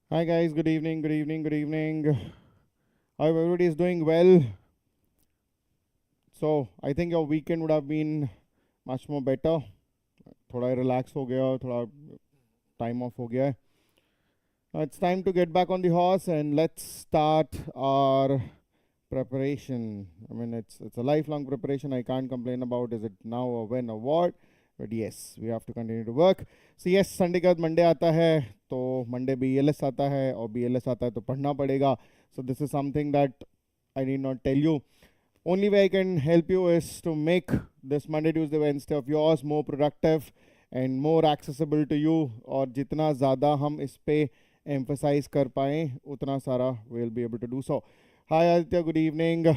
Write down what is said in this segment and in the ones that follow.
Hi guys, good evening, good evening, good evening. Hope everybody is doing well. So I think your weekend would have been much more better. थोड़ा relax हो गया, थोड़ा time off हो गया है. Now it's time to get back on the horse and let's start our preparation. I mean, it's a lifelong preparation. I can't complain about is it now or when or what. But yes, we have to continue to work. So yes, Sunday के बाद Monday आता है तो Monday BLS आता है और BLS आता है तो पढ़ना पड़ेगा. So this is something that I need not tell you. Only way I can help you is to make this Monday, Tuesday, Wednesday of yours more productive and more accessible to you. और जितना ज़्यादा हम इस पे emphasize कर पाएँ उतना सारा we'll be able to do so. Hi Aditya, good evening.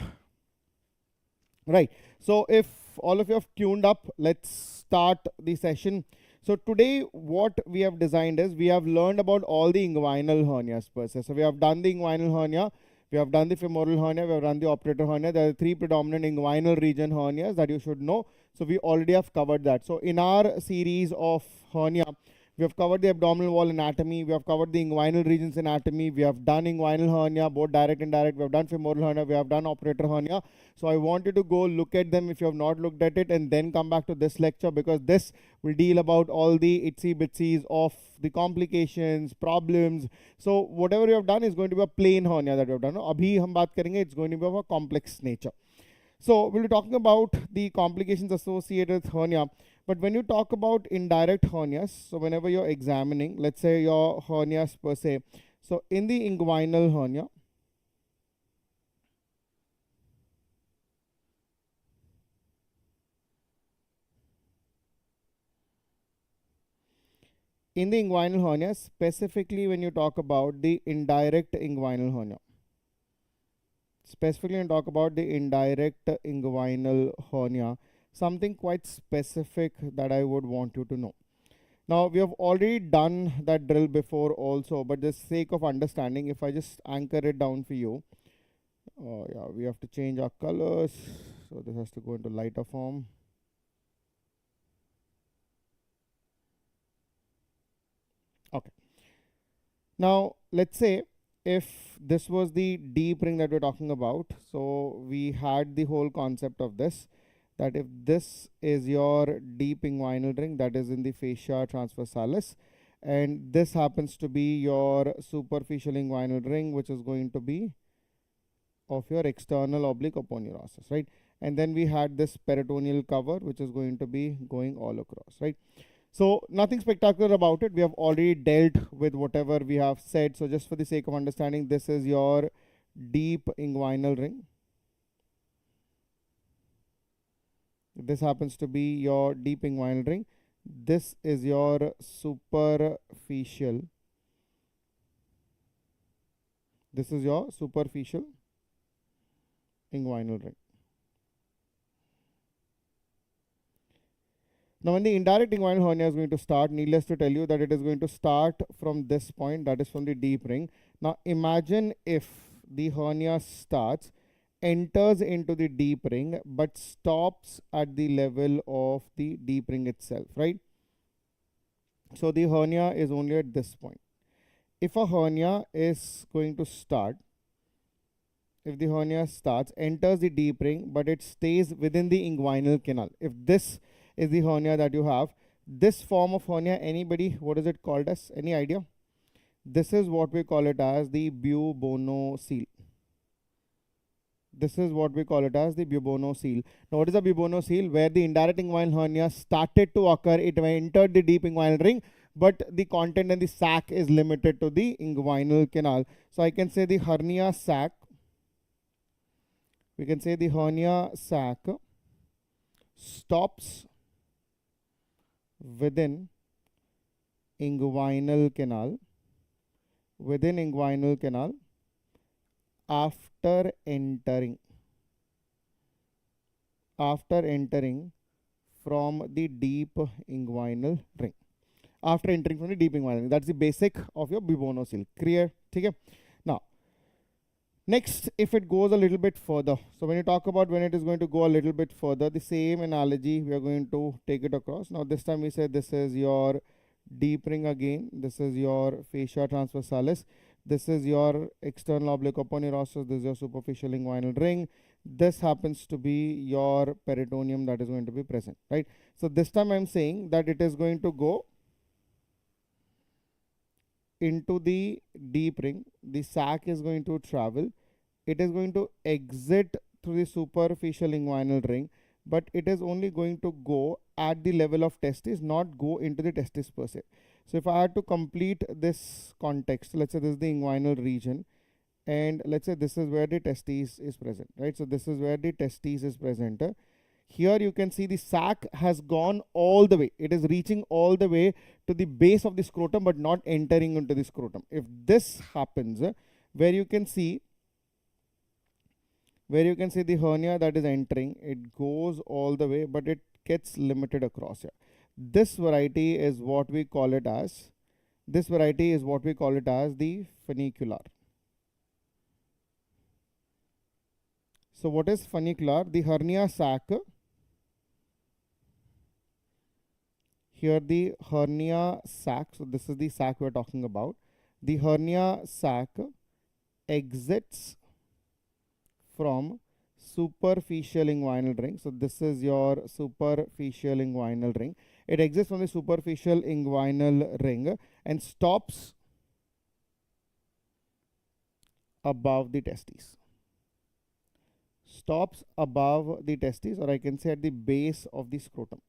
Right, so if all of you have tuned up, let's start the session. So today what we have designed is we have learned about all the inguinal hernias per se. So we have done the inguinal hernia, we have done the femoral hernia, we have done the obturator hernia. There are three predominant inguinal region hernias that you should know. So we already have covered that. So in our series of hernia, we have covered the abdominal wall anatomy, we have covered the inguinal regions anatomy, we have done inguinal hernia, both direct and indirect, we have done femoral hernia, we have done obturator hernia. So I want you to go look at them if you have not looked at it and then come back to this lecture, because this will deal about all the itsy bitsies of the complications, problems. So whatever you have done is going to be a plain hernia that you have done. Abhi hum baat karenge, it's going to be of a complex nature. So we'll be talking about the complications associated with hernia. But when you talk about indirect hernias, so whenever you're examining, let's say your hernias per se, so in the inguinal hernia, specifically when you talk about the indirect inguinal hernia, something quite specific that I would want you to know. Now, we have already done that drill before also, but just sake of understanding, if I just anchor it down for you, yeah, we have to change our colors. So this has to go into lighter form. Okay. Now, let's say if this was the deep ring that we're talking about, so we had the whole concept of this, that if this is your deep inguinal ring that is in the fascia transversalis, and this happens to be your superficial inguinal ring, which is going to be of your external oblique aponeurosis, right? And then we had this peritoneal cover, which is going to be going all across, right? So nothing spectacular about it. We have already dealt with whatever we have said. So just for the sake of understanding, this is your deep inguinal ring. This happens to be your deep inguinal ring. This is your superficial. This is your superficial inguinal ring. Now, when the indirect inguinal hernia is going to start, needless to tell you that it is going to start from this point, that is from the deep ring. Now, imagine if the hernia starts, enters into the deep ring, but stops at the level of the deep ring itself, right? So the hernia is only at this point. If a hernia is going to start, if the hernia starts, enters the deep ring, but it stays within the inguinal canal. If this is the hernia that you have, this form of hernia, anybody, what is it called as? Any idea? This is what we call it as the bubonocele. This is what we call it as the bubonocele. Now, what is a bubonocele? Where the indirect inguinal hernia started to occur, it entered the deep inguinal ring, but the content and the sac is limited to the inguinal canal. So I can say the hernia sac. We can say the hernia sac stops within inguinal canal, after entering from the deep inguinal ring. After entering from the deep inguinal ring. That's the basic of your bubonocele. Clear? Okay. Now, next, if it goes a little bit further. So when you talk about when it is going to go a little bit further, the same analogy we are going to take it across. Now this time we say this is your deep ring again. This is your fascia transversalis. This is your external oblique aponeurosis. This is your superficial inguinal ring. This happens to be your peritoneum that is going to be present, right? So this time I'm saying that it is going to go into the deep ring. The sac is going to travel. It is going to exit through the superficial inguinal ring, but it is only going to go at the level of testis, not go into the testis per se. So if I had to complete this context, let's say this is the inguinal region, and let's say this is where the testis is present, right? So this is where the testis is present. Here you can see the sac has gone all the way. It is reaching all the way to the base of the scrotum, but not entering into the scrotum. If this happens, where you can see the hernia that is entering, it goes all the way, but it gets limited across here. This variety is what we call it as, the funicular. So what is funicular? The hernia sac, here the hernia sac, so this is the sac we're talking about. The hernia sac exits from superficial inguinal ring. So this is your superficial inguinal ring. It exits from the superficial inguinal ring and stops above the testes. Stops above the testes, or I can say at the base of the scrotum.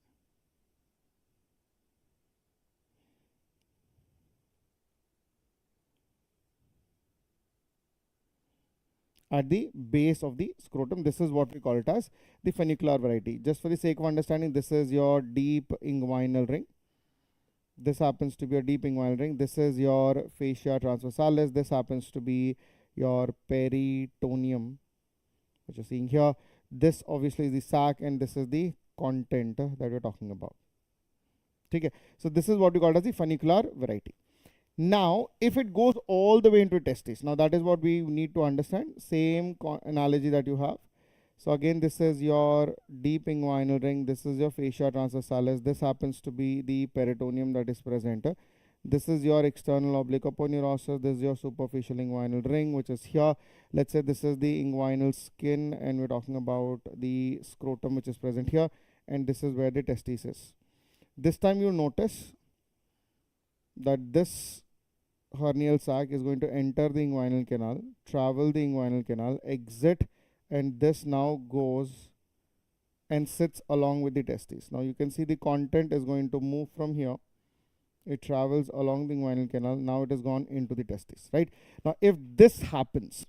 At the base of the scrotum. This is what we call it as the funicular variety. Just for the sake of understanding, this is your deep inguinal ring. This happens to be a deep inguinal ring. This is your fascia transversalis. This happens to be your peritoneum, which you're seeing here. This obviously is the sac, and this is the content that we're talking about. Okay, so this is what we call as the funicular variety. Now, if it goes all the way into testis, now that is what we need to understand. Same analogy that you have. So again, this is your deep inguinal ring. This is your fascia transversalis. This happens to be the peritoneum that is present. This is your external oblique aponeurosis. This is your superficial inguinal ring, which is here. Let's say this is the inguinal skin, and we're talking about the scrotum, which is present here. And this is where the testis is. This time you notice that this hernial sac is going to enter the inguinal canal, travel the inguinal canal, exit, and this now goes and sits along with the testes. Now you can see the content is going to move from here. It travels along the inguinal canal. Now it has gone into the testes, right? Now if this happens,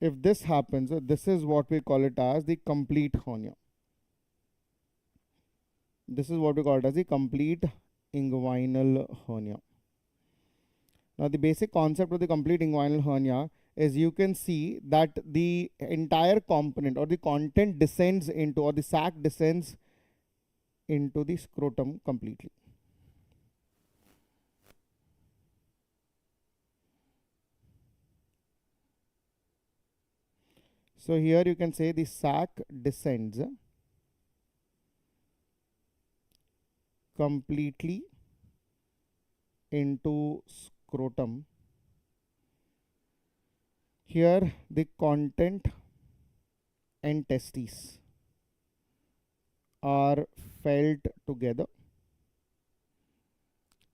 this is what we call it as the complete hernia. This is what we call it as the complete inguinal hernia. Now the basic concept of the complete inguinal hernia is you can see that the entire component or the content descends into, or the sac descends into the scrotum completely. So here you can say the sac descends completely into scrotum. Here the content and testes are felt together.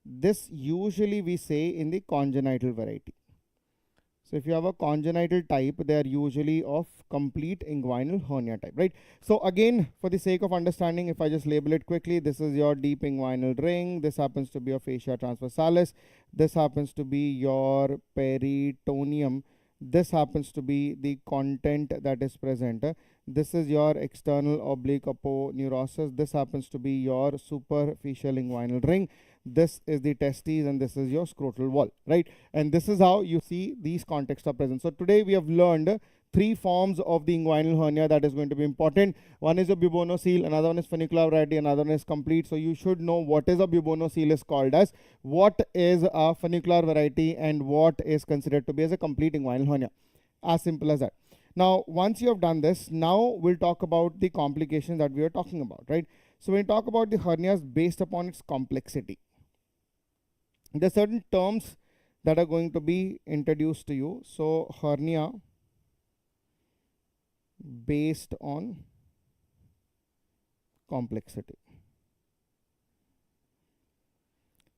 This usually we say in the congenital variety. So if you have a congenital type, they are usually of complete inguinal hernia type, right? So again, for the sake of understanding, if I just label it quickly, this is your deep inguinal ring. This happens to be your fascia transversalis. This happens to be your peritoneum. This happens to be the content that is present. This is your external oblique aponeurosis. This happens to be your superficial inguinal ring. This is the testes, and this is your scrotal wall, right? And this is how you see these contexts are present. So today we have learned three forms of the inguinal hernia that is going to be important. One is a bubonocele, another one is funicular variety, another one is complete. So you should know what is a bubonocele is called as, what is a funicular variety, and what is considered to be as a complete inguinal hernia. As simple as that. Now, once you have done this, now we'll talk about the complications that we are talking about, right? So when we talk about the hernias based upon its complexity, There are certain terms that are going to be introduced to you. So hernia based on complexity.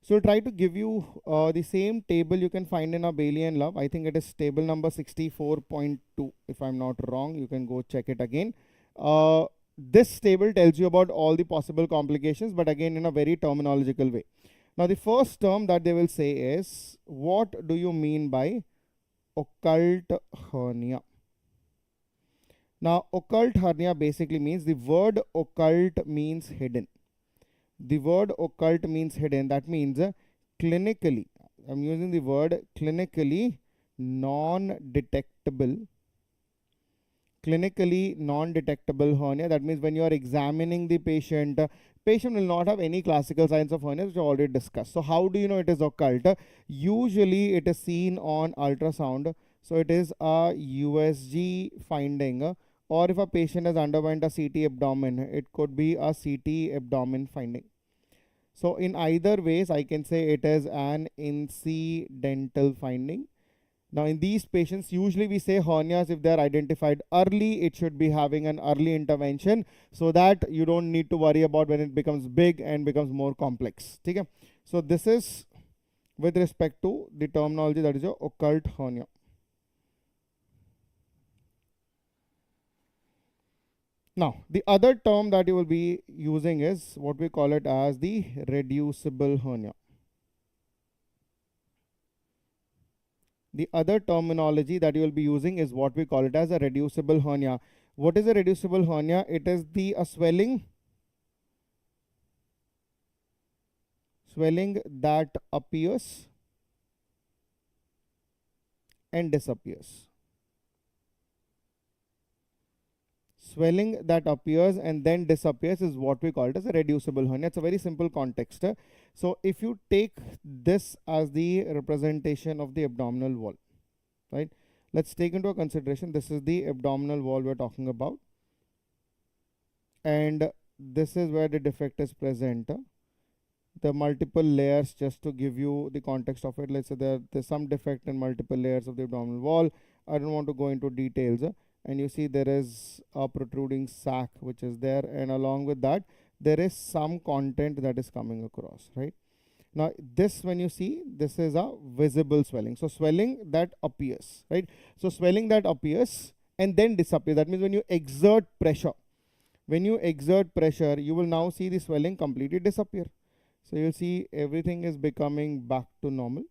So we'll try to give you the same table you can find in our Bailey and Love. I think it is table number 64.2. If I'm not wrong, you can go check it again. This table tells you about all the possible complications, but again in a very terminological way. Now the first term that they will say is, what do you mean by occult hernia? Now occult hernia basically means, the word occult means hidden. The word occult means hidden. That means clinically, I'm using the word clinically non-detectable. Clinically non-detectable hernia. That means when you are examining the patient, patient will not have any classical signs of hernia, which I already discussed. So how do you know it is occult? Usually it is seen on ultrasound. So it is a USG finding. Or if a patient has underwent a CT abdomen, it could be a CT abdomen finding. So in either ways, I can say it is an incidental finding. Now in these patients, usually we say hernias, if they are identified early, it should be having an early intervention, so that you don't need to worry about when it becomes big and becomes more complex. Okay? So this is with respect to the terminology, that is your occult hernia. Now, the other term that you will be using is what we call it as the reducible hernia. The other terminology that you will be using is what we call it as a reducible hernia. What is a reducible hernia? It is the swelling that appears and disappears. Swelling that appears and then disappears is what we call it as a reducible hernia. It's a very simple context. So if you take this as the representation of the abdominal wall, right? Let's take into consideration, this is the abdominal wall we're talking about. And this is where the defect is present. The multiple layers, just to give you the context of it, let's say there's some defect in multiple layers of the abdominal wall. I don't want to go into details. And you see there is a protruding sac which is there, and along with that there is some content that is coming across, right? Now this, when you see, this is a visible swelling. So swelling that appears, right? So swelling that appears and then disappears. That means when you exert pressure, you will now see the swelling completely disappear. So you'll see everything is becoming back to normal.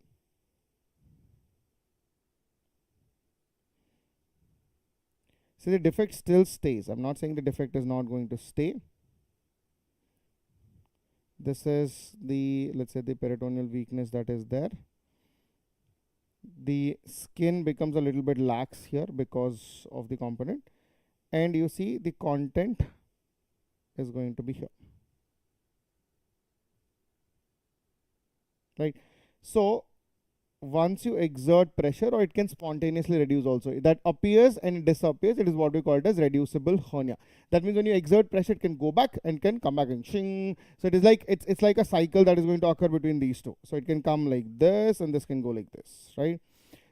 So the defect still stays. I'm not saying the defect is not going to stay. This is the, let's say, the peritoneal weakness that is there. The skin becomes a little bit lax here because of the component. And you see the content is going to be here. Right? So once you exert pressure, or it can spontaneously reduce also, that appears and it disappears, it is what we call it as reducible hernia. That means when you exert pressure, it can go back and can come back and shing. So it is like, it's like a cycle that is going to occur between these two. So it can come like this and this can go like this, right?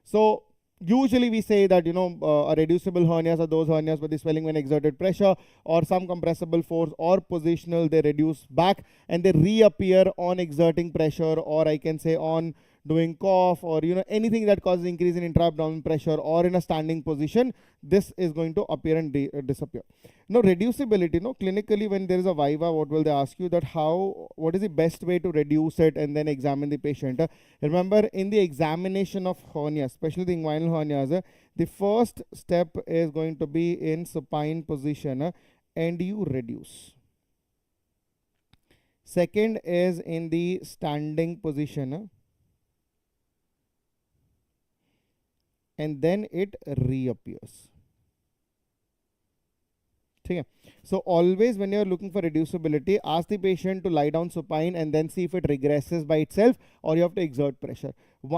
So usually we say that, a reducible hernias are those hernias where the swelling when exerted pressure or some compressible force or positional, they reduce back and they reappear on exerting pressure, or I can say on doing cough, or anything that causes increase in intra-abdominal pressure, or in a standing position, this is going to appear and disappear. Now reducibility, clinically when there is a viva, what will they ask you, that what is the best way to reduce it, and then examine the patient. Remember, in the examination of hernia, especially the inguinal hernias, the first step is going to be in supine position, and you reduce. Second is in the standing position, and then it reappears. Okay. So always when you're looking for reducibility, ask the patient to lie down supine and then see if it regresses by itself or you have to exert pressure.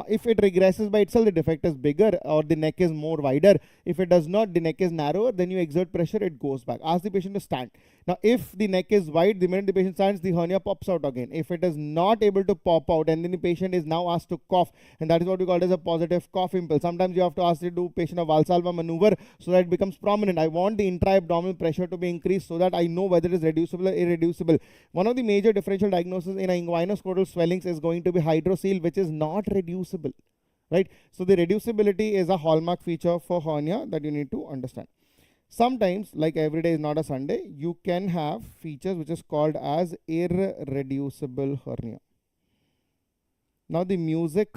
If it regresses by itself, the defect is bigger or the neck is more wider. If it does not, the neck is narrower, then you exert pressure, it goes back. Ask the patient to stand. Now, if the neck is wide, the minute the patient stands, the hernia pops out again. If it is not able to pop out, and then the patient is now asked to cough, and that is what we call as a positive cough impulse. Sometimes you have to ask to do patient a Valsalva maneuver so that it becomes prominent. I want the intra-abdominal pressure to be increased so that I know whether it is reducible or irreducible. One of the major differential diagnoses in inguinoscrotal swellings is going to be hydrocele, which is not reducible, right? So the reducibility is a hallmark feature for hernia that you need to understand. Sometimes, like every day is not a Sunday, you can have features which is called as irreducible hernia. Now the music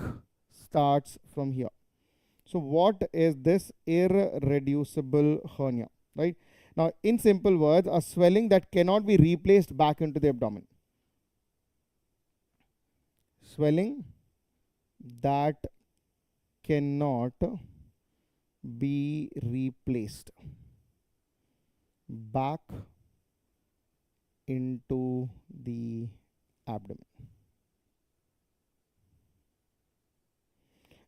starts from here. So what is this irreducible hernia, right? Now, in simple words, a swelling that cannot be replaced back into the abdomen. Swelling that cannot be replaced back into the abdomen.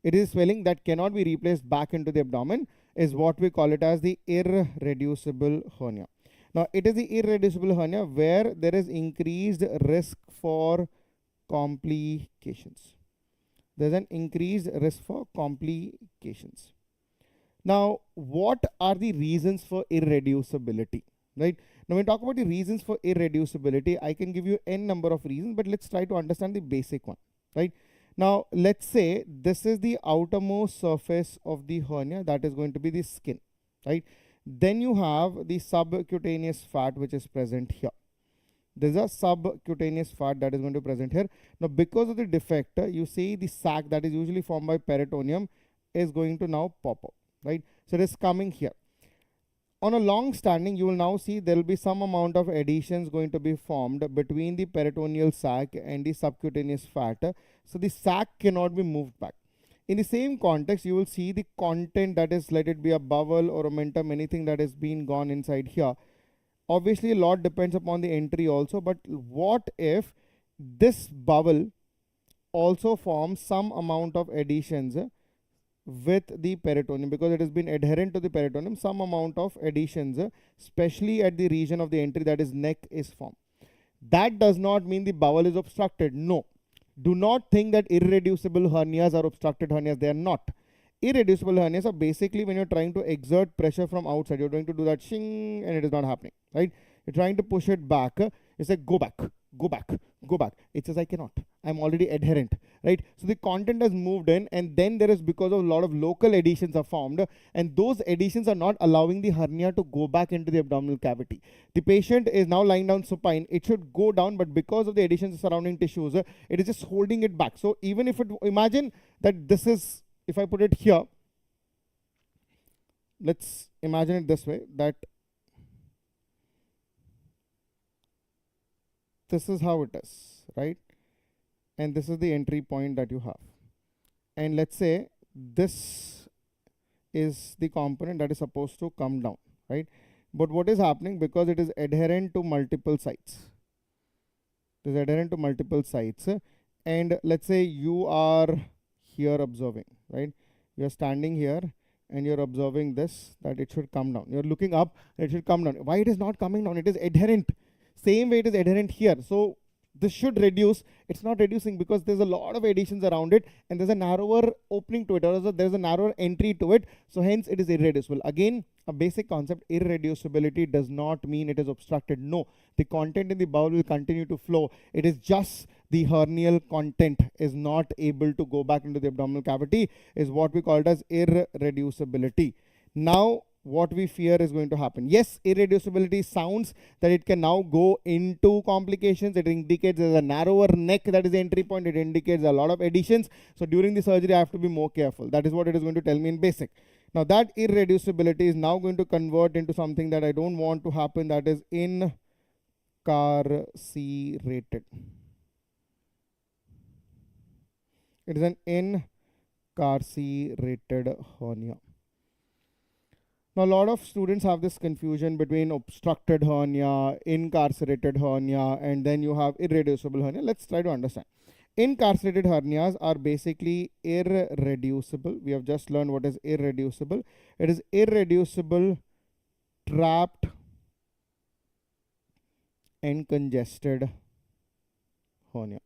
It is swelling that cannot be replaced back into the abdomen is what we call it as the irreducible hernia. Now, it is the irreducible hernia where there is increased risk for complications. There's an increased risk for complications. Now, what are the reasons for irreducibility, right? Now, when we talk about the reasons for irreducibility, I can give you n number of reasons, but let's try to understand the basic one, right? Now, let's say this is the outermost surface of the hernia, that is going to be the skin, right? Then you have the subcutaneous fat which is present here. There's a subcutaneous fat that is going to be present here. Now, because of the defect, you see the sac that is usually formed by peritoneum is going to now pop up, right? So it is coming here. On a long standing, you will now see there will be some amount of adhesions going to be formed between the peritoneal sac and the subcutaneous fat. So the sac cannot be moved back. In the same context, you will see the content, that is, let it be a bowel or a mentum, anything that has been gone inside here. Obviously, a lot depends upon the entry also, but what if this bowel also forms some amount of adhesions with the peritoneum, because it has been adherent to the peritoneum, some amount of adhesions, especially at the region of the entry, that is neck, is formed. That does not mean the bowel is obstructed. No. Do not think that irreducible hernias are obstructed hernias. They are not. Irreducible hernias are basically when you're trying to exert pressure from outside. You're trying to do that shing and it is not happening, right? You're trying to push it back. It's like go back, go back, go back. It says I cannot. I'm already adherent, right? So the content has moved in, and then there is, because of a lot of local adhesions are formed, and those adhesions are not allowing the hernia to go back into the abdominal cavity. The patient is now lying down supine. It should go down, but because of the adhesions surrounding tissues, it is just holding it back. So even if it, imagine that this is, if I put it here, let's imagine it this way, that this is how it is, right? And this is the entry point that you have. And let's say this is the component that is supposed to come down, right? But what is happening, because it is adherent to multiple sites, it is adherent to multiple sites, and let's say you are here observing, right? You're standing here and you're observing this, that it should come down. You're looking up, it should come down. Why it is not coming down? It is adherent. Same way it is adherent here. So this should reduce. It's not reducing because there's a lot of adhesions around it, and there's a narrower opening to it, or there's a narrower entry to it. So hence it is irreducible. Again, a basic concept, irreducibility does not mean it is obstructed. No, the content in the bowel will continue to flow. It is just the hernial content is not able to go back into the abdominal cavity, is what we call it as irreducibility. Now, what we fear is going to happen. Yes, irreducibility sounds that it can now go into complications. It indicates there's a narrower neck, that is the entry point. It indicates a lot of adhesions. So during the surgery, I have to be more careful. That is what it is going to tell me in basic. Now that irreducibility is now going to convert into something that I don't want to happen, that is incarcerated. It is an incarcerated hernia. Now, a lot of students have this confusion between obstructed hernia, incarcerated hernia, and then you have irreducible hernia. Let's try to understand. Incarcerated hernias are basically irreducible. We have just learned what is irreducible. It is irreducible, trapped, and congested hernia.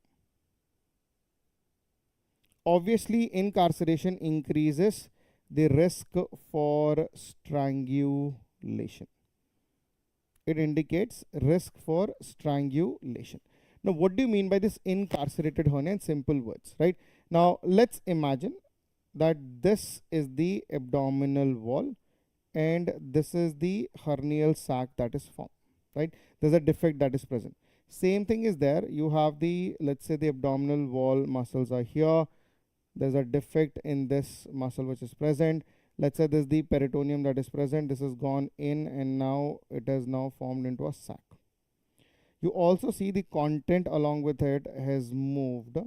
Obviously, incarceration increases the risk for strangulation. It indicates risk for strangulation. Now, what do you mean by this incarcerated hernia in simple words, right? Now, let's imagine that this is the abdominal wall and this is the hernial sac that is formed, right? There's a defect that is present. Same thing is there. You have the, let's say the abdominal wall muscles are here. There's a defect in this muscle which is present. Let's say this is the peritoneum that is present. This has gone in and now it has now formed into a sac. You also see the content along with it has moved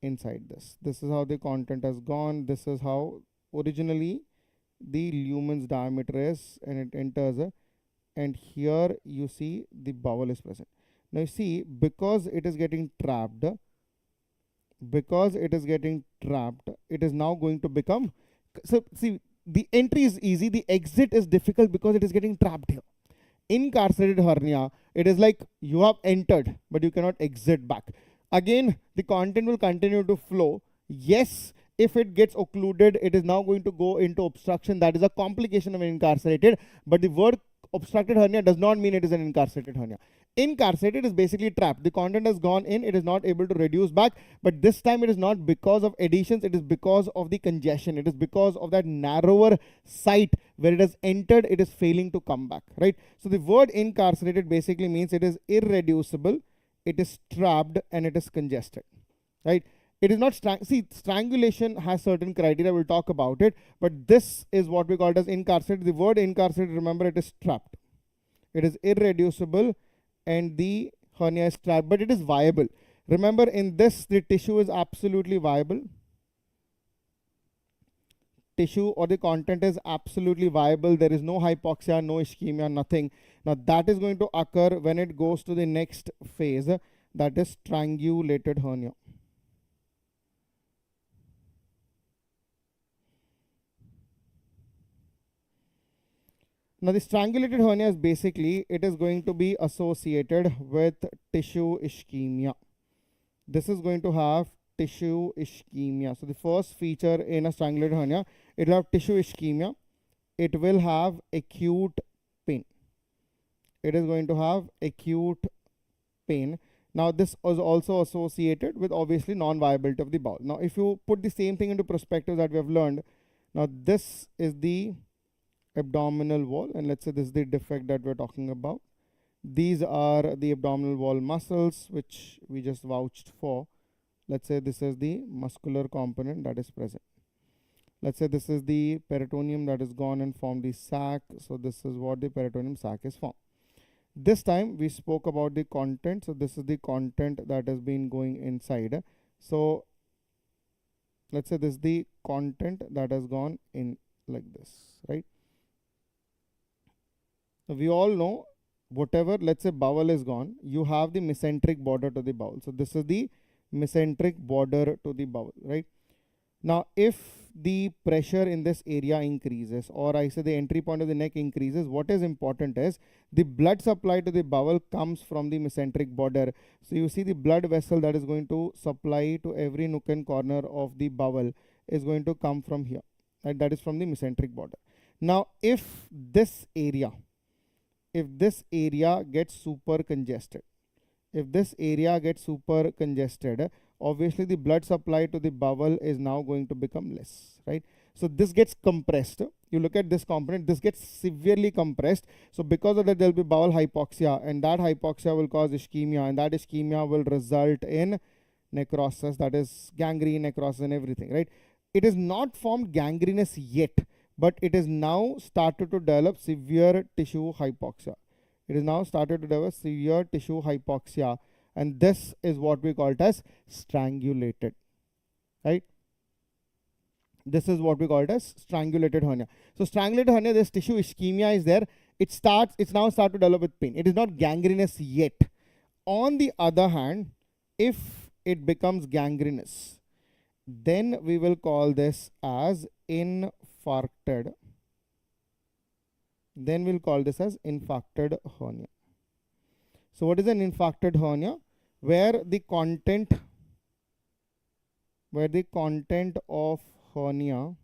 inside this. This is how the content has gone. This is how originally the lumen's diameter is, and it enters and here you see the bowel is present. Now you see, because it is getting trapped, it is now going to become, so see, the entry is easy, the exit is difficult because it is getting trapped here. Incarcerated hernia, it is like you have entered but you cannot exit back. Again, the content will continue to flow. Yes, if it gets occluded, it is now going to go into obstruction. That is a complication of incarcerated, but the word obstructed hernia does not mean it is an incarcerated hernia. Incarcerated is basically trapped. The content has gone in, it is not able to reduce back, but this time it is not because of adhesions, it is because of the congestion. It is because of that narrower site where it has entered, it is failing to come back, right? So the word incarcerated basically means it is irreducible, it is trapped, and it is congested, right? It is not, strangulation has certain criteria, we'll talk about it, but this is what we call it as incarcerated. The word incarcerated, remember, it is trapped. It is irreducible and the hernia is trapped, but it is viable. Remember, in this, the tissue is absolutely viable. Tissue or the content is absolutely viable. There is no hypoxia, no ischemia, nothing. Now, that is going to occur when it goes to the next phase, that is strangulated hernia. Now, the strangulated hernia is basically, it is going to be associated with tissue ischemia. This is going to have tissue ischemia. So, the first feature in a strangulated hernia, it will have tissue ischemia. It will have acute pain. It is going to have acute pain. Now, this is also associated with obviously non-viability of the bowel. Now, if you put the same thing into perspective that we have learned, now this is the abdominal wall, and let's say this is the defect that we're talking about. These are the abdominal wall muscles which we just vouched for. Let's say this is the muscular component that is present. Let's say this is the peritoneum that is gone and formed the sac. So this is what the peritoneum sac is formed. This time we spoke about the content. So this is the content that has been going inside. So let's say this is the content that has gone in like this, right? We all know, whatever, let's say bowel is gone, you have the mesenteric border to the bowel. So this is the mesenteric border to the bowel, right? Now, if the pressure in this area increases, or I say the entry point of the neck increases, what is important is the blood supply to the bowel comes from the mesenteric border. So you see the blood vessel that is going to supply to every nook and corner of the bowel is going to come from here, right? That is from the mesenteric border. Now, if this area gets super congested, obviously the blood supply to the bowel is now going to become less, right? So this gets compressed. You look at this component, this gets severely compressed. So because of that, there will be bowel hypoxia, and that hypoxia will cause ischemia, and that ischemia will result in necrosis, that is gangrene, necrosis, and everything, right? It is not formed gangrenous yet, but it is now started to develop severe tissue hypoxia. And this is what we call it as strangulated, right? This is what we call it as strangulated hernia. So strangulated hernia, this tissue ischemia is there. It's now start to develop with pain. It is not gangrenous yet. On the other hand, if it becomes gangrenous, then we will call this as infarcted. Then we'll call this as infarcted hernia. So what is an infarcted hernia? Where the content of hernia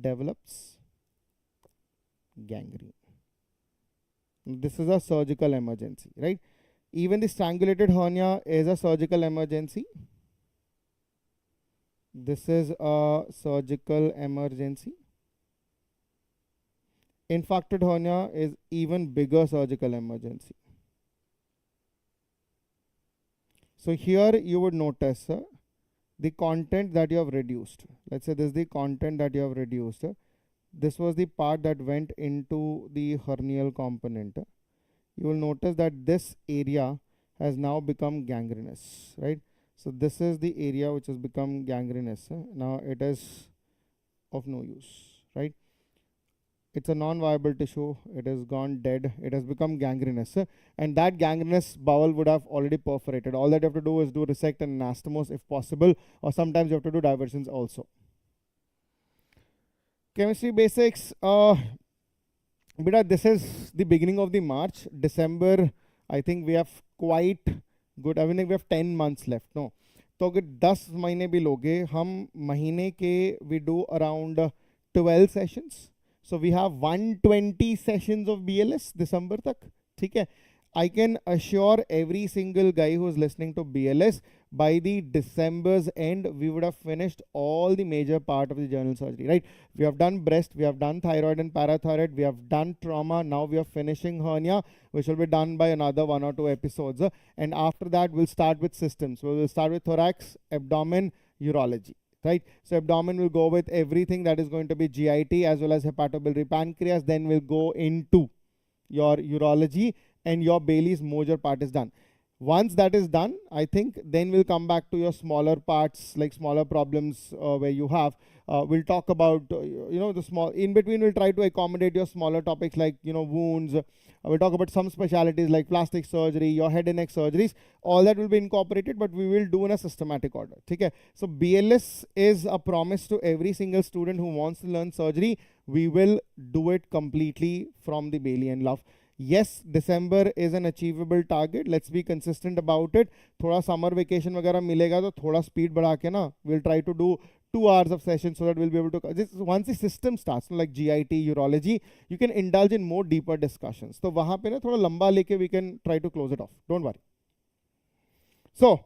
develops gangrene. This is a surgical emergency, right? Even the strangulated hernia is a surgical emergency. This is a surgical emergency. Infarcted hernia is even bigger surgical emergency. So here you would notice the content that you have reduced. Let's say this is the content that you have reduced. This was the part that went into the hernial component. You will notice that this area has now become gangrenous, right? So this is the area which has become gangrenous. Now it is of no use, right? It's a non-viable tissue. It has gone dead. It has become gangrenous. And that gangrenous bowel would have already perforated. All that you have to do is do resect and anastomose if possible, or sometimes you have to do diversions also. Chemistry basics. Beta, this is the beginning of the March. December, I think we have quite good. I mean, we have 10 months left. No. तो अगर 10 महीने भी लोगे, हम महीने के we do around 12 sessions. So we have 120 sessions of BLS December tak. ठीक है. I can assure every single guy who is listening to BLS, by the December's end, we would have finished all the major part of the general surgery, right? We have done breast, we have done thyroid and parathyroid, we have done trauma, now we are finishing hernia, which will be done by another 1 or 2 episodes. And after that, we'll start with systems. So we'll start with thorax, abdomen, urology. Right, so abdomen will go with everything that is going to be GIT as well as hepatobiliary pancreas. Then we'll go into your urology, and your Bailey's major part is done. Once that is done, I think then we'll come back to your smaller parts, like smaller problems where you have. We'll talk about the small in between. We'll try to accommodate your smaller topics like wounds. We'll talk about some specialties like plastic surgery, your head and neck surgeries. All that will be incorporated, but we will do in a systematic order. Okay? So BLS is a promise to every single student who wants to learn surgery. We will do it completely from the Bailey and Love. Yes, December is an achievable target. Let's be consistent about it. थोड़ा summer vacation वगैरह मिलेगा तो थोड़ा speed बढ़ा के ना, we'll try to do 2 hours of session so that we'll be able to, once the system starts, like GIT, urology, you can indulge in more deeper discussions. तो वहाँ पे ना थोड़ा लंबा लेके we can try to close it off. Don't worry. So,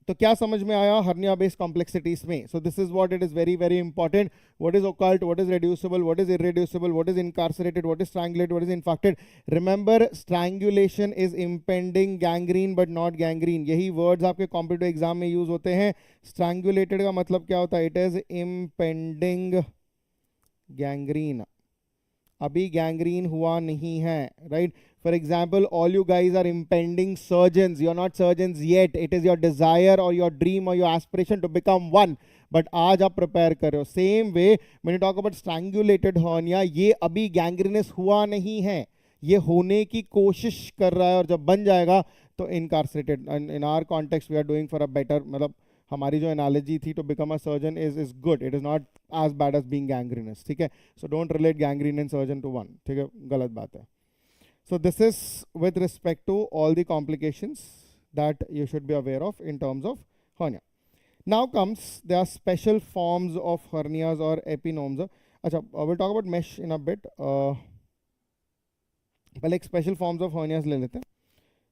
तो क्या समझ में आया hernia based complexities में? So this is what it is very, very important. What is occult, what is reducible, what is irreducible, what is incarcerated, what is strangulated, what is infarcted. Remember, strangulation is impending gangrene but not gangrene. यही words आपके competitive exam में use होते हैं. Strangulated का मतलब क्या होता है? It is impending gangrene. अभी gangrene हुआ नहीं है, right? For example, all you guys are impending surgeons. You're not surgeons yet. It is your desire or your dream or your aspiration to become one. But आज आप prepare कर रहे हो. Same way, when you talk about strangulated hernia, ये अभी gangrenous हुआ नहीं है. ये होने की कोशिश कर रहा है और जब बन जाएगा तो incarcerated. And in our context, we are doing for a better, मतलब हमारी जो analogy थी to become a surgeon is good. It is not as bad as being gangrenous. ठीक है? So don't relate gangrene and surgeon to one. ठीक है? गलत बात है. So this is with respect to all the complications that you should be aware of in terms of hernia. Now comes, there are special forms of hernias or epinomes. Achha, we'll talk about mesh in a bit. Like special forms of hernias le lete.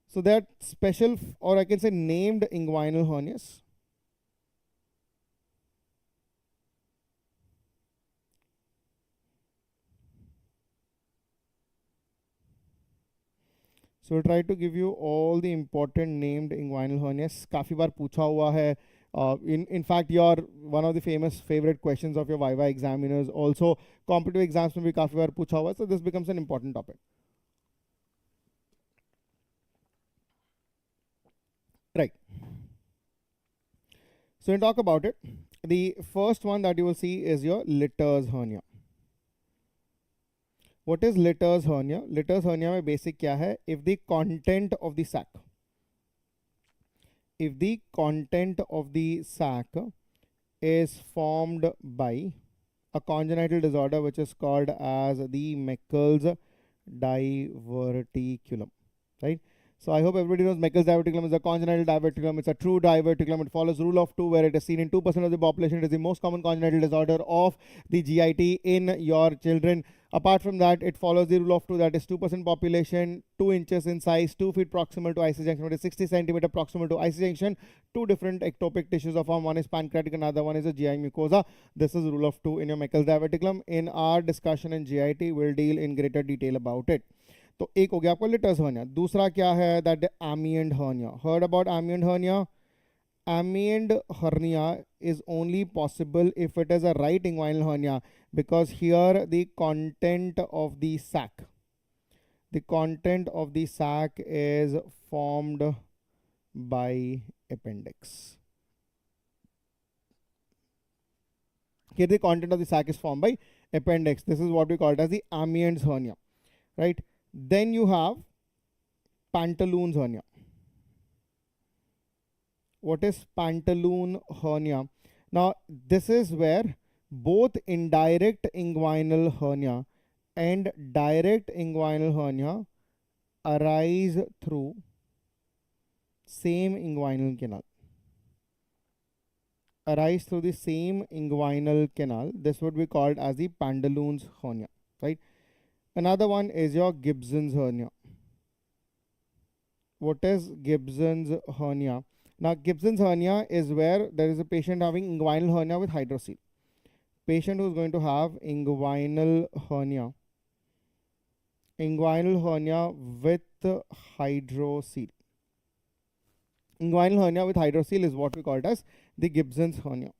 So there are special, or I can say named inguinal hernias. So we'll try to give you all the important named inguinal hernias. काफी बार पूछा हुआ है. In fact, your one of the famous favorite questions of your Viva examiners, also competitive exams में भी काफी बार पूछा हुआ है. So this becomes an important topic. Right. So we'll talk about it. The first one that you will see is your Litter's hernia. What is Litter's hernia? Litter's hernia में basic क्या है? If the content of the sac is formed by a congenital disorder which is called as the Meckel's diverticulum, right? So I hope everybody knows Meckel's diverticulum is a congenital diverticulum. It's a true diverticulum. It follows rule of 2 where it is seen in 2% of the population. It is the most common congenital disorder of the GIT in your children. Apart from that, it follows the rule of 2, that is 2% population, 2 inches in size, 2 feet proximal to IC junction, it is 60 centimeter proximal to IC junction. 2 different ectopic tissues are formed. One is pancreatic, another one is a GI mucosa. This is rule of 2 in your Meckel's diverticulum. In our discussion in GIT, we'll deal in greater detail about it. तो एक हो गया आपको Litter's hernia. दूसरा क्या है? That amioned hernia. Heard about amioned hernia? Amioned hernia is only possible if it is a right inguinal hernia, because here the content of the sac is formed by appendix. Here the content of the sac is formed by appendix. This is what we call it as the amion's hernia, right? Then you have pantaloon's hernia. What is pantaloon hernia? Now, this is where both indirect inguinal hernia and direct inguinal hernia arise through same inguinal canal. Arise through the same inguinal canal. This would be called as the pantaloon's hernia, right? Another one is your Gibson's hernia. What is Gibson's hernia? Now, Gibson's hernia is where there is a patient having inguinal hernia with hydrocele. Patient who is going to have inguinal hernia with hydrocele. Inguinal hernia with hydrocele is what we call it as the Gibson's hernia.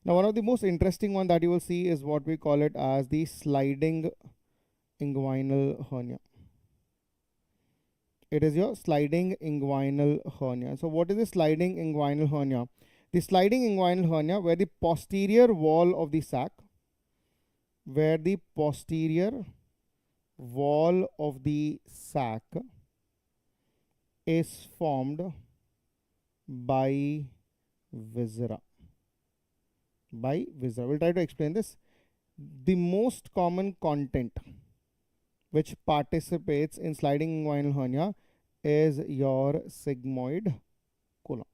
Now, one of the most interesting one that you will see is what we call it as the sliding inguinal hernia. It is your sliding inguinal hernia. So what is the sliding inguinal hernia? The sliding inguinal hernia where the posterior wall of the sac, is formed by viscera. We'll try to explain this. The most common content which participates in sliding inguinal hernia is your sigmoid colon.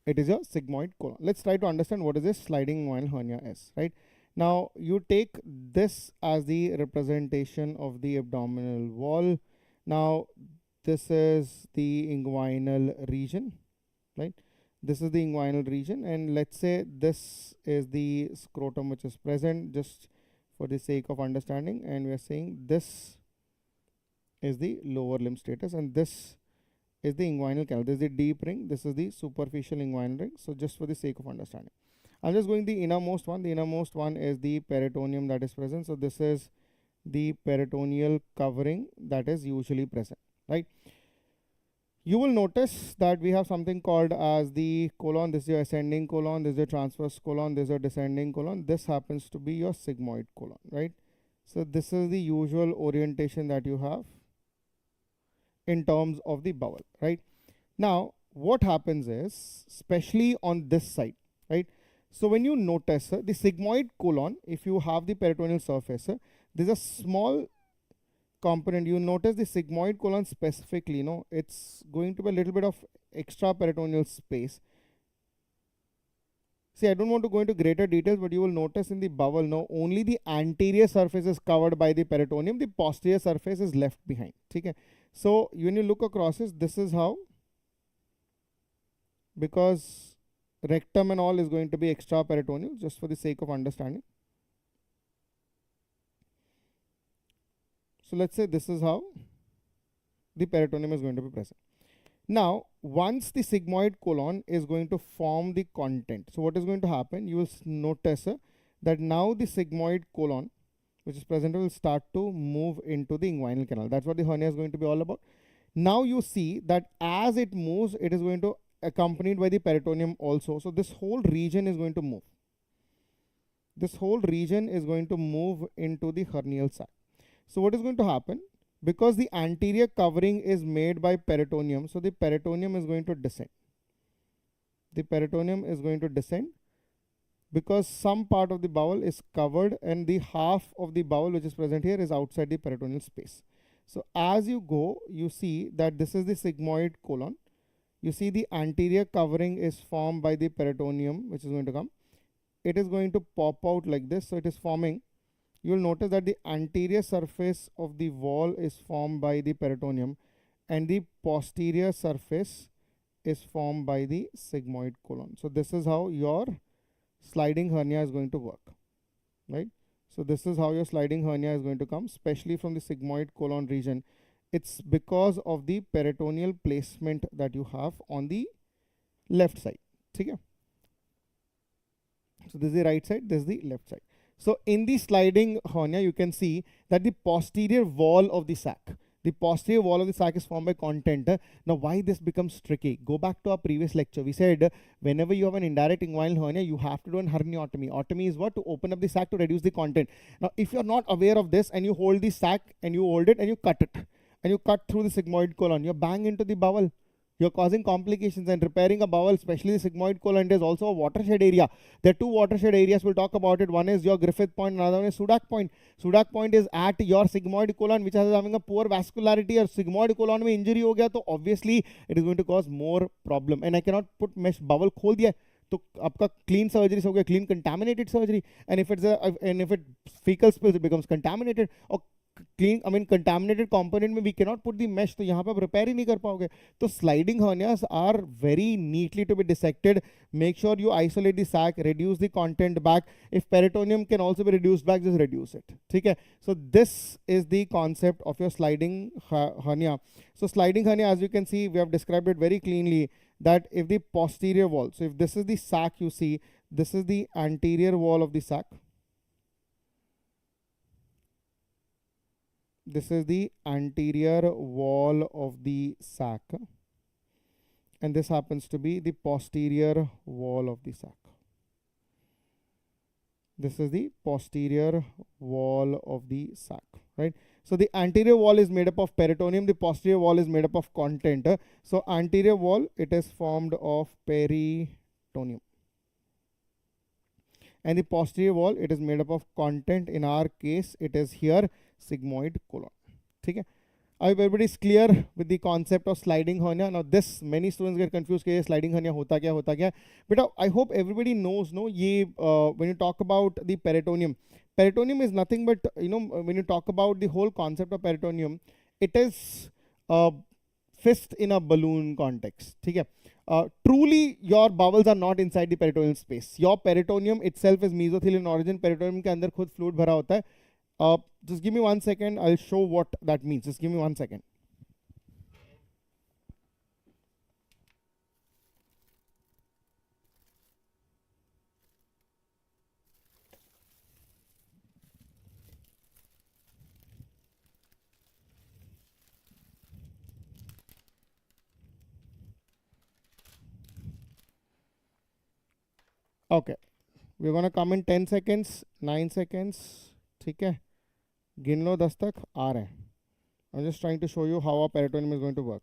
It is your sigmoid colon. Let's try to understand what is this sliding inguinal hernia is, right? Now, you take this as the representation of the abdominal wall. Now, this is the inguinal region, right? This is the inguinal region, and let's say this is the scrotum which is present, just for the sake of understanding, and we are saying this is the lower limb status and this is the inguinal canal. This is the deep ring, this is the superficial inguinal ring. So just for the sake of understanding, I'm just going the innermost one. The innermost one is the peritoneum that is present. So this is the peritoneal covering that is usually present, right? You will notice that we have something called as the colon. This is your ascending colon, this is your transverse colon, this is your descending colon. This happens to be your sigmoid colon, right? So this is the usual orientation that you have in terms of the bowel, right? Now, what happens is, especially on this side, right? So when you notice the sigmoid colon, if you have the peritoneal surface, there's a small component. You notice the sigmoid colon specifically, it's going to be a little bit of extra peritoneal space. See, I don't want to go into greater details, but you will notice in the bowel, only the anterior surface is covered by the peritoneum, the posterior surface is left behind. Okay? So when you look across this is how, because rectum and all is going to be extra peritoneal, just for the sake of understanding. So let's say this is how the peritoneum is going to be present. Now, once the sigmoid colon is going to form the content, so what is going to happen? You will notice that now the sigmoid colon, which is present, will start to move into the inguinal canal. That's what the hernia is going to be all about. Now you see that as it moves, it is going to accompanied by the peritoneum also. So this whole region is going to move. this whole region is going to move into the hernial sac. So what is going to happen? Because the anterior covering is made by peritoneum, so the peritoneum is going to descend. The peritoneum is going to descend because some part of the bowel is covered and the half of the bowel which is present here is outside the peritoneal space. So as you go, you see that this is the sigmoid colon. You see the anterior covering is formed by the peritoneum, which is going to come. It is going to pop out like this. So it is forming. You will notice that the anterior surface of the wall is formed by the peritoneum and the posterior surface is formed by the sigmoid colon. So this is how your sliding hernia is going to work, right? So this is how your sliding hernia is going to come, especially from the sigmoid colon region. It's because of the peritoneal placement that you have on the left side. Okay? So this is the right side, this is the left side. So in the sliding hernia, you can see that the posterior wall of the sac, is formed by content. Now, why this becomes tricky? Go back to our previous lecture. We said whenever you have an indirect inguinal hernia, you have to do an herniotomy. Otomy is what? To open up the sac to reduce the content. Now, if you're not aware of this and you hold the sac and you hold it and you cut it and you cut through the sigmoid colon, you're bang into the bowel. You're causing complications, and repairing a bowel, especially the sigmoid colon, is also a watershed area. There are two watershed areas. We'll talk about it. One is your Griffith point, another one is Sudak point. Sudak point is at your sigmoid colon, which is having a poor vascularity, or sigmoid colon में injury हो गया, तो obviously it is going to cause more problem. And I cannot put mesh bowel खोल दिया तो आपका clean surgery हो गया, clean contaminated surgery. And if it fecal spills, it becomes contaminated. Or clean, contaminated component में we cannot put the mesh, तो यहाँ पे आप repair ही नहीं कर पाओगे. तो sliding hernias are very neatly to be dissected. Make sure you isolate the sac, reduce the content back. If peritoneum can also be reduced back, just reduce it. Okay? So this is the concept of your sliding hernia. So sliding hernia, as you can see, we have described it very cleanly, that if the posterior wall, so if this is the sac, you see, this is the anterior wall of the sac. This is the anterior wall of the sac, and this happens to be the posterior wall of the sac. This is the posterior wall of the sac, right? So the anterior wall is made up of peritoneum, the posterior wall is made up of content. So anterior wall, it is formed of peritoneum, and the posterior wall, it is made up of content. In our case, it is here sigmoid colon. Okay? I hope everybody is clear with the concept of sliding hernia. Now this, many students get confused, sliding hernia hota kya? But I hope everybody knows, no, when you talk about the peritoneum is nothing but, when you talk about the whole concept of peritoneum, it is fist in a balloon context. Okay? Truly, your bowels are not inside the peritoneal space. Your peritoneum itself is mesothelial in origin. Peritoneum के अंदर खुद fluid भरा होता है. Just give me 1 second. I'll show what that means. Just give me 1 second. Okay. We're going to come in 10 seconds, 9 seconds. Okay. गिन लो 10 तक आ रहे हैं. I'm just trying to show you how our peritoneum is going to work.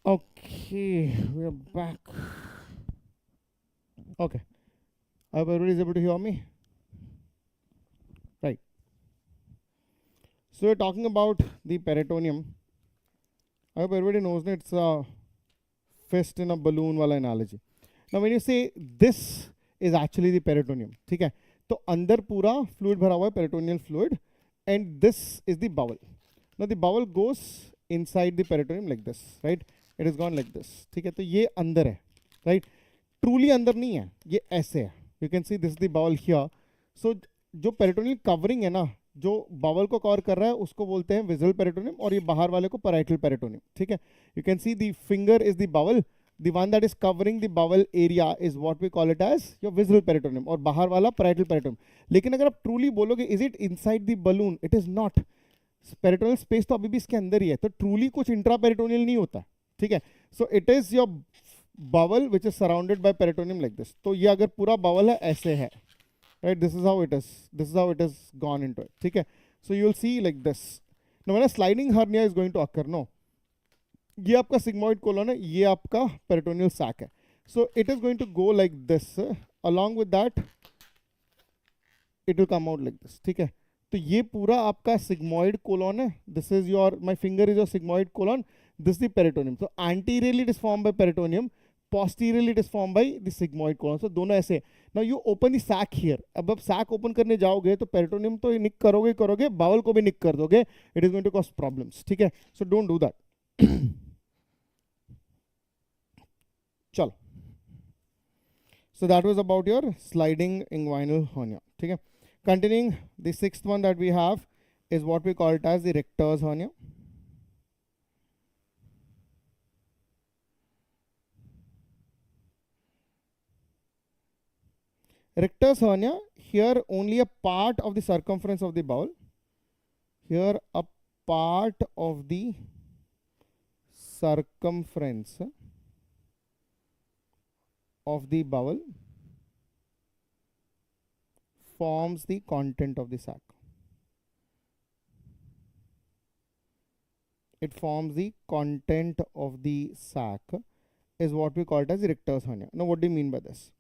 Okay, we're back. Okay. I hope everybody is able to hear me. So we're talking about the peritoneum. I hope everybody knows that it's a fist in a balloon wala analogy. Now when you say this is actually the peritoneum, ठीक है? तो अंदर पूरा fluid भरा हुआ है, peritoneal fluid, and this is the bowel. Now the bowel goes inside the peritoneum like this, right? It is gone like this, ठीक है? तो ये अंदर है, right? Truly अंदर नहीं है, ये ऐसे है. You can see this is the bowel here. So जो peritoneal covering है ना, जो bowel को कवर कर रहा है उसको बोलते हैं visceral peritoneum, और ये बाहर वाले को parietal peritoneum, ठीक है? You can see the finger is the bowel. The one that is covering the bowel area is what we call it as your visceral peritoneum, और बाहर वाला parietal peritoneum. लेकिन अगर आप truly बोलोगे is it inside the balloon, it is not. Peritoneal space तो अभी भी इसके अंदर ही है, तो truly कुछ intraperitoneal नहीं होता, ठीक है? So it is your bowel which is surrounded by peritoneum like this. तो ये अगर पूरा bowel है ऐसे है, right? This is how it is. This is how it is gone into it, ठीक है? So you will see like this. Now when a sliding hernia is going to occur, no, ये आपका sigmoid colon है, ये आपका peritoneal sac है. So it is going to go like this. Along with that, it will come out like this, ठीक है? तो ये पूरा आपका sigmoid colon है. This is your, my finger is your sigmoid colon. This is the peritoneum. So anteriorly it is formed by peritoneum. Posteriorly it is formed by the sigmoid colon. So दोनों ऐसे. Now you open the sac here. अब आप sac open करने जाओगे तो peritoneum तो निक करोगे, bowel को भी निक कर दोगे. It is going to cause problems, ठीक है? So don't do that. चलो. So that was about your sliding inguinal hernia, ठीक है? Continuing, the sixth one that we have is what we call it as the rector's hernia. Rector's hernia, here only a part of the circumference of the bowel. Here a part of the circumference of the bowel forms the content of the sac. It forms the content of the sac is what we call it as the rector's hernia. Now what do you mean by this?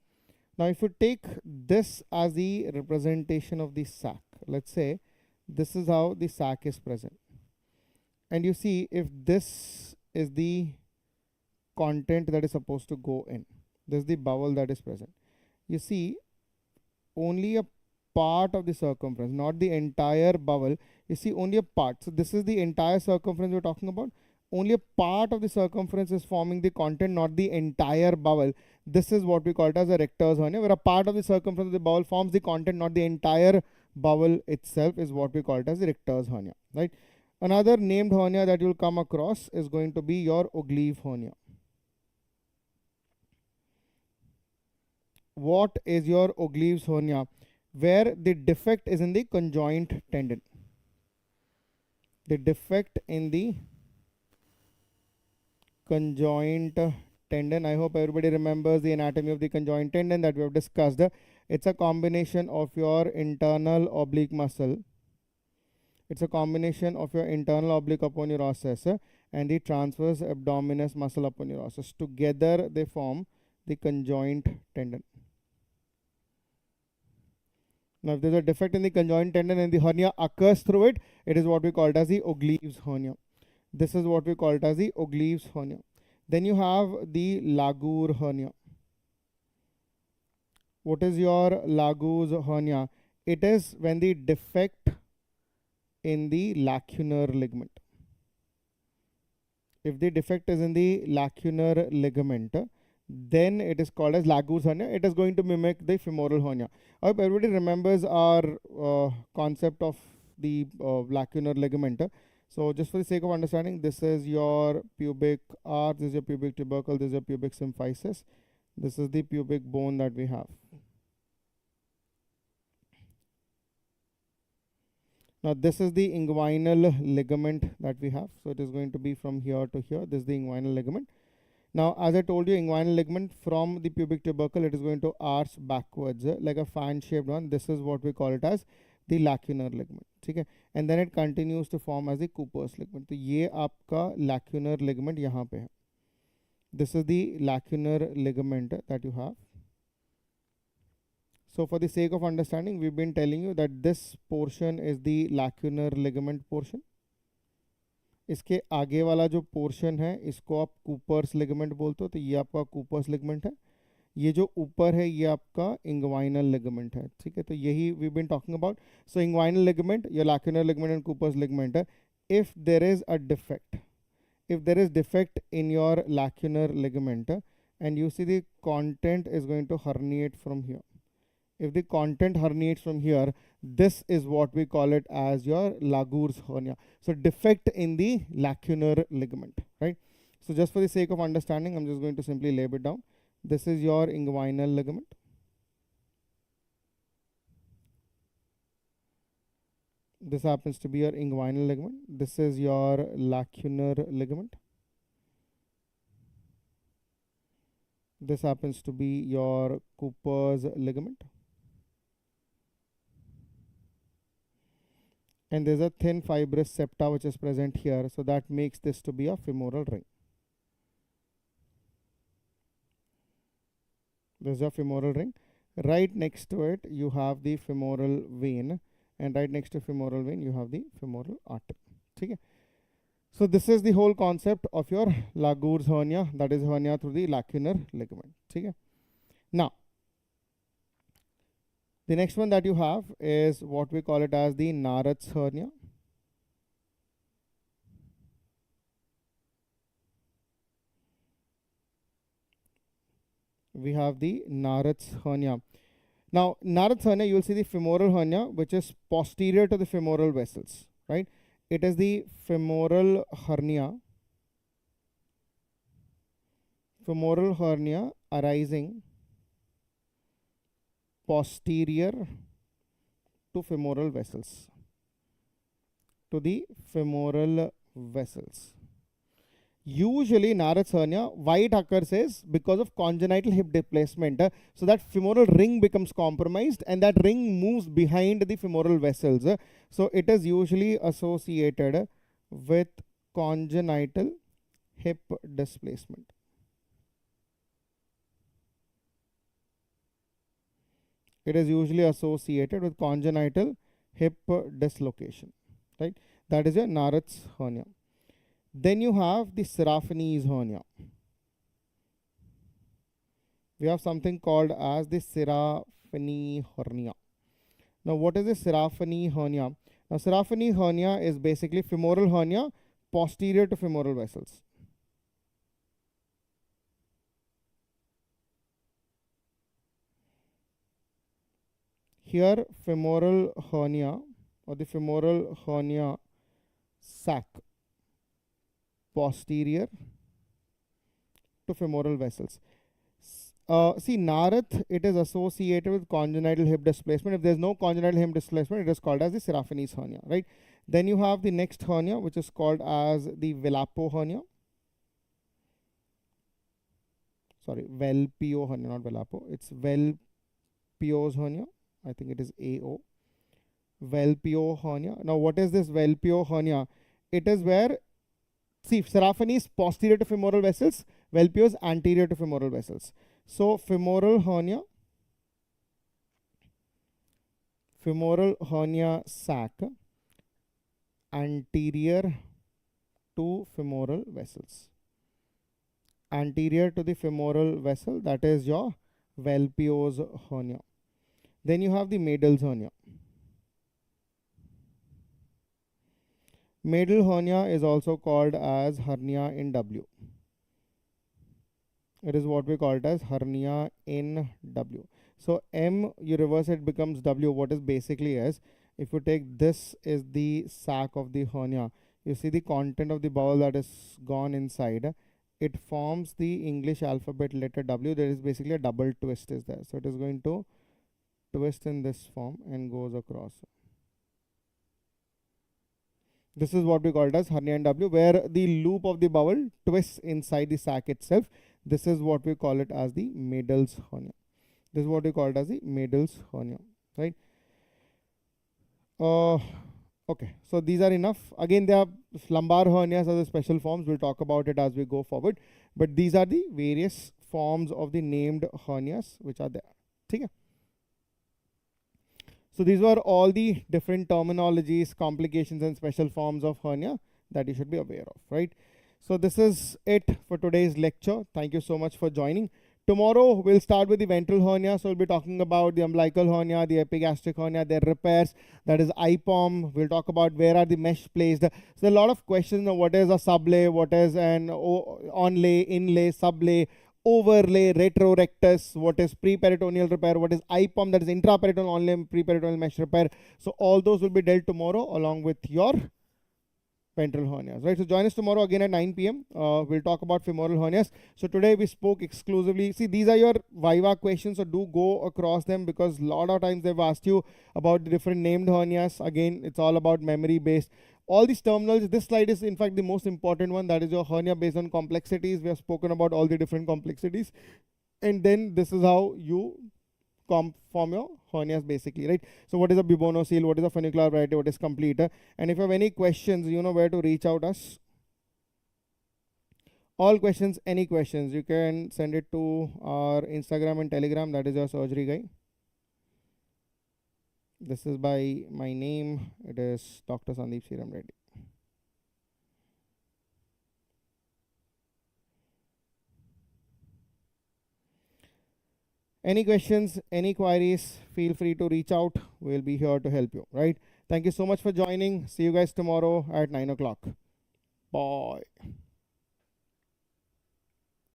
Now if you take this as the representation of the sac, let's say this is how the sac is present, and you see if this is the content that is supposed to go in, this is the bowel that is present, you see only a part of the circumference, not the entire bowel. You see only a part. So this is the entire circumference we're talking about. Only a part of the circumference is forming the content, not the entire bowel. This is what we call it as a rector's hernia, where a part of the circumference of the bowel forms the content, not the entire bowel itself, is what we call it as the rector's hernia, right? Another named hernia that you'll come across is going to be your oblique hernia. What is your oblique hernia? Where the defect is in the conjoint tendon. The defect in the conjoint tendon. I hope everybody remembers the anatomy of the conjoint tendon that we have discussed. It's a combination of your internal oblique muscle. It's a combination of your internal oblique aponeurosis and the transverse abdominis muscle aponeurosis. Together they form the conjoint tendon. Now, if there's a defect in the conjoint tendon and the hernia occurs through it, it is what we call it as the oblique hernia. This is what we call it as the oblique hernia. Then you have the Laguerre hernia. What is your Laguerre hernia? It is when the defect in the lacunar ligament. If the defect is in the lacunar ligament, then it is called as Laguerre hernia. It is going to mimic the femoral hernia. I hope everybody remembers our concept of the lacunar ligament. So just for the sake of understanding, this is your pubic arch, this is your pubic tubercle, this is your pubic symphysis. This is the pubic bone that we have. Now this is the inguinal ligament that we have. So it is going to be from here to here. This is the inguinal ligament. Now, as I told you, inguinal ligament from the pubic tubercle, it is going to arch backwards like a fan-shaped one. This is what we call it as the lacunar ligament. Okay? And then it continues to form as the Cooper's ligament. So, ये आपका lacunar ligament यहाँ पे है. This is the lacunar ligament that you have. So for the sake of understanding, we've been telling you that this portion is the lacunar ligament portion. इसके आगे वाला जो portion है इसको आप कूपर्स लिगामेंट बोलते हो, तो ये आपका कूपर्स लिगामेंट है. ये जो ऊपर है ये आपका इंग्वाइनल लिगामेंट है. ठीक है, तो यही we been talking about. So inguinal ligament, या lacunar ligament and Cooper's ligament है. If there is a defect, if there is defect in your lacunar ligament and you see the content is going to herniate from here, if the content herniates from here, this is what we call it as your Laguer's hernia. So defect in the lacunar ligament, right? So just for the sake of understanding, I'm just going to simply lay it down. This is your inguinal ligament. This happens to be your inguinal ligament. This is your lacunar ligament. This happens to be your Cooper's ligament. And there's a thin fibrous septa which is present here, so that makes this to be a femoral ring. This is a femoral ring. Right next to it, you have the femoral vein. And right next to femoral vein, you have the femoral artery. Okay? So this is the whole concept of your Laguer's hernia, that is hernia through the lacunar ligament. Okay? Now, the next one that you have is what we call it as the Narad's hernia. We have the Narad's hernia. Now, Narad's hernia, you will see the femoral hernia, which is posterior to the femoral vessels, right? It is the femoral hernia arising posterior to femoral vessels, to the femoral vessels. Usually Narad's hernia, why it occurs is because of congenital hip displacement. So that femoral ring becomes compromised and that ring moves behind the femoral vessels. So it is usually associated with congenital hip displacement. It is usually associated with congenital hip dislocation, right? That is a Narad's hernia. Then you have the Seraphine's hernia. We have something called as the Seraphine hernia. Now, what is the Seraphine hernia? Now, Seraphine hernia is basically femoral hernia posterior to femoral vessels. Here, femoral hernia or the femoral hernia sac, posterior to femoral vessels. See, Narad, it is associated with congenital hip displacement. If there is no congenital hip displacement, it is called as the Seraphine's hernia, right? Then you have the next hernia, which is called as the Velapio hernia. Sorry, Velpio hernia, not Velapio. It's Velpio's hernia. I think it is AO. Velpio hernia. Now, what is this Velpio hernia? It is where, see, Seraphine is posterior to femoral vessels, Velpio is anterior to femoral vessels. So, femoral hernia sac, anterior to femoral vessels. Anterior to the femoral vessel, that is your Velpio's hernia. Then you have the Madel's hernia. Madel hernia is also called as hernia in W. It is what we call it as hernia in W. So M, you reverse it, becomes W. What is basically is, if you take this is the sac of the hernia, you see the content of the bowel that is gone inside. It forms the English alphabet letter W. There is basically a double twist is there. So it is going to twist in this form and goes across. This is what we call it as hernia in W, where the loop of the bowel twists inside the sac itself. This is what we call it as the Madel's hernia. This is what we call it as the Madel's hernia, right? Okay, so these are enough. Again, there are lumbar hernias are the special forms. We'll talk about it as we go forward. But these are the various forms of the named hernias which are there. Okay? So these were all the different terminologies, complications, and special forms of hernia that you should be aware of, right? So this is it for today's lecture. Thank you so much for joining. Tomorrow we'll start with the ventral hernia. So we'll be talking about the umbilical hernia, the epigastric hernia, their repairs, that is IPOM. We'll talk about where are the mesh placed. So there are a lot of questions on what is a sublay, what is an onlay, inlay, sublay, overlay, retrorectus, what is preperitoneal repair, what is IPOM, that is intraperitoneal onlay, preperitoneal mesh repair. So all those will be dealt tomorrow along with your ventral hernias, right? So join us tomorrow again at 9 p.m. We'll talk about femoral hernias. So today we spoke exclusively. See, these are your Viva questions, so do go across them because a lot of times they've asked you about the different named hernias. Again, it's all about memory based. All these terminals, this slide is in fact the most important one. That is your hernia based on complexities. We have spoken about all the different complexities. And then this is how you form your hernias basically, right? So what is a bubonocele, what is a funicular variety, what is complete, and if you have any questions, you know where to reach out us. All questions, any questions, you can send it to our Instagram and Telegram, that is your surgery guy. This is by my name, it is Dr. Sandeep Sriram Reddy. Any questions, any queries, feel free to reach out. We'll be here to help you, right? Thank you so much for joining. See you guys tomorrow at 9 o'clock. Bye.